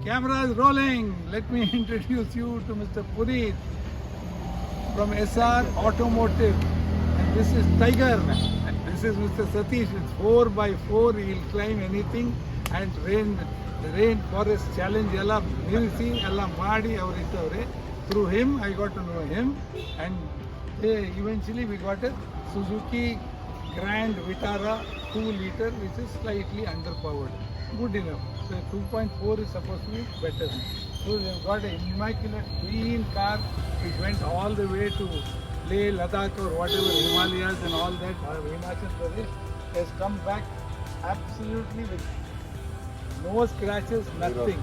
Camera is rolling. Let me introduce you to Mr. Puneet from SR Automotive. And this is Tiger. This is Mr. Satish with 4x4. He will climb anything and rain forest challenge ಎಲ್ಲ ನಿಲ್ಲಿಸಿ ಎಲ್ಲ ಮಾಡಿ ಅವರಿದ್ದವ್ರೆ. Through him I got to know him, and eventually we got a Suzuki Grand Vitara 2-liter, which is slightly underpowered. Good enough. So 2.4 is supposed to be better. So we have got an immaculate clean car which went all the way to Leh, Ladakh or whatever, Himalayas and all that. Himachal Pradesh has come back absolutely with no scratches, nothing.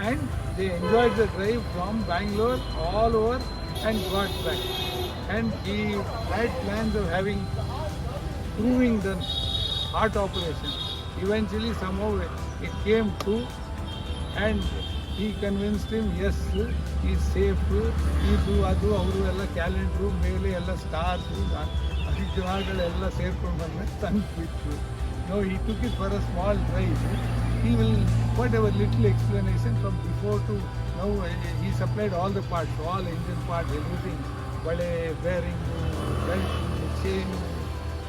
And they enjoyed the drive from Bangalore all over and got back. And he had plans of proving the heart operation. Eventually somehow it came true, and he convinced him, yes, he is safe. ಇದು ಅದು ಅವರು ಎಲ್ಲ calendar ಮೇಲೆ ಎಲ್ಲ stars ಜನಗಳೆಲ್ಲ ಸೇರ್ಕೊಂಡು ಬಂದು ತಂದುಬಿಟ್ರು. No, he took it for a small drive. He will, whatever little explanation from before to now, he supplied all the parts, all engine parts, everything. Bade, bearing, belt, chain,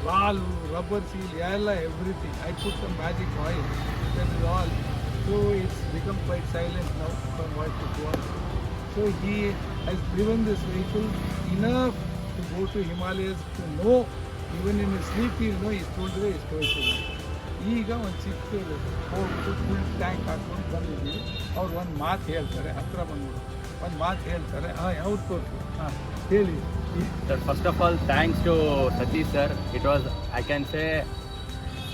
valve, rubber seal, everything. I put some magic oil. That is all. So it's become quite silent now from what it was. So he has driven this vehicle enough to go to Himalayas to know, even in his sleep he will know, he told the story. ಈಗ ಒಂದು ಚಿಕ್ಕ ಹೋಗ್ಬಿಟ್ಟು full tank ಹಾಕ್ಕೊಂಡು ಬಂದಿದ್ದೀವಿ. ಅವ್ರು ಒಂದು ಮಾತು ಹೇಳ್ತಾರೆ, ಹತ್ರ ಬಂದ್ಬಿಡು ಒಂದು ಮಾತು ಹೇಳ್ತಾರೆ. ಯಾವ್ದು ತೋರಿಸು, ಹೇಳಿ. Sir, first of all, thanks to Satish sir. It was, I can say,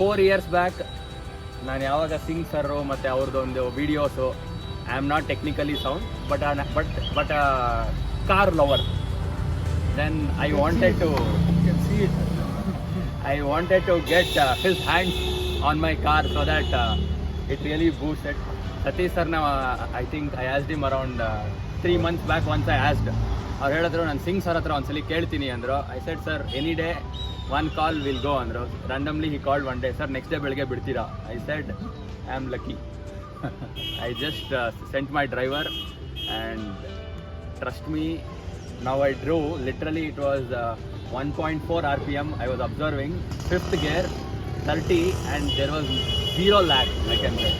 4 years back. ನಾನು ಯಾವಾಗ ಸಿಂಗ್ ಸರ್ ಮತ್ತು ಅವ್ರದ್ದೊಂದು videos, I am not technically sound but car lover. Then I wanted to get his hands on my car so that it really boosted. Satish sir, I think I asked him around 3 months back. Once I asked, ಅವ್ರು ಹೇಳಿದ್ರು ನಾನು Singh sir ಹತ್ರ ಒಂದ್ಸಲಿ ಕೇಳ್ತೀನಿ ಅಂದರು. I said sir any day one call will go ಅಂದರು. Randomly he called one day, sir next day ಬೆಳಗ್ಗೆ ಬಿಡ್ತೀರಾ? I said I am lucky. I just sent my driver, and trust me, now I drove, literally it was 1.4 RPM. I was observing 5th gear 30 and there was zero lag, I can say.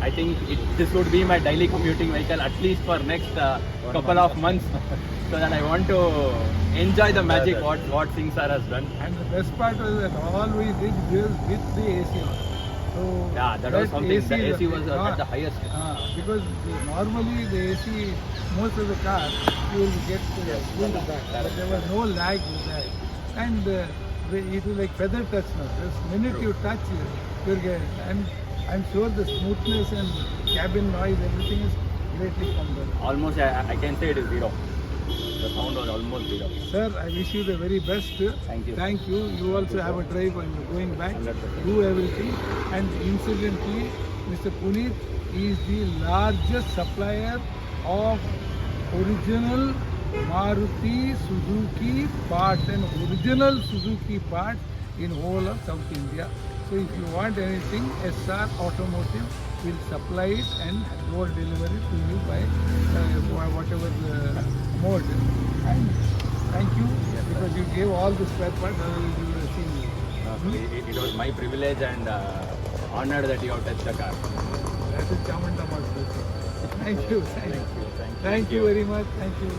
I think this would be my daily commuting vehicle at least for next couple of months. So that I want to enjoy the magic what Singh sir has done. And the best part was that all we did this with the AC. So yeah, that was something. The AC was at the highest. Because normally the AC, most of the car, you will get to the back. But there was no lag with that. And it was like feather touch now. The minute you touch, you'll get it. And I'm sure the smoothness and cabin noise, everything is greatly come down. Almost, I can say it is zero. The sound was almost zero. Sir, I wish you the very best. Thank you. Thank you. You also have a drive when you're going back. 100%. Do everything. And incidentally, Mr. Puneet is the largest supplier of original Maruti Suzuki parts and original Suzuki parts in whole of South India. So if you want anything, SR Automotive will supply it and door deliver it to you by whatever the mode. And thank you, because you gave all the spare parts. I will be seeing you. It was my privilege and honor that you have touched the car. That is Chamunda. Thank you. Thank you very much. Thank you.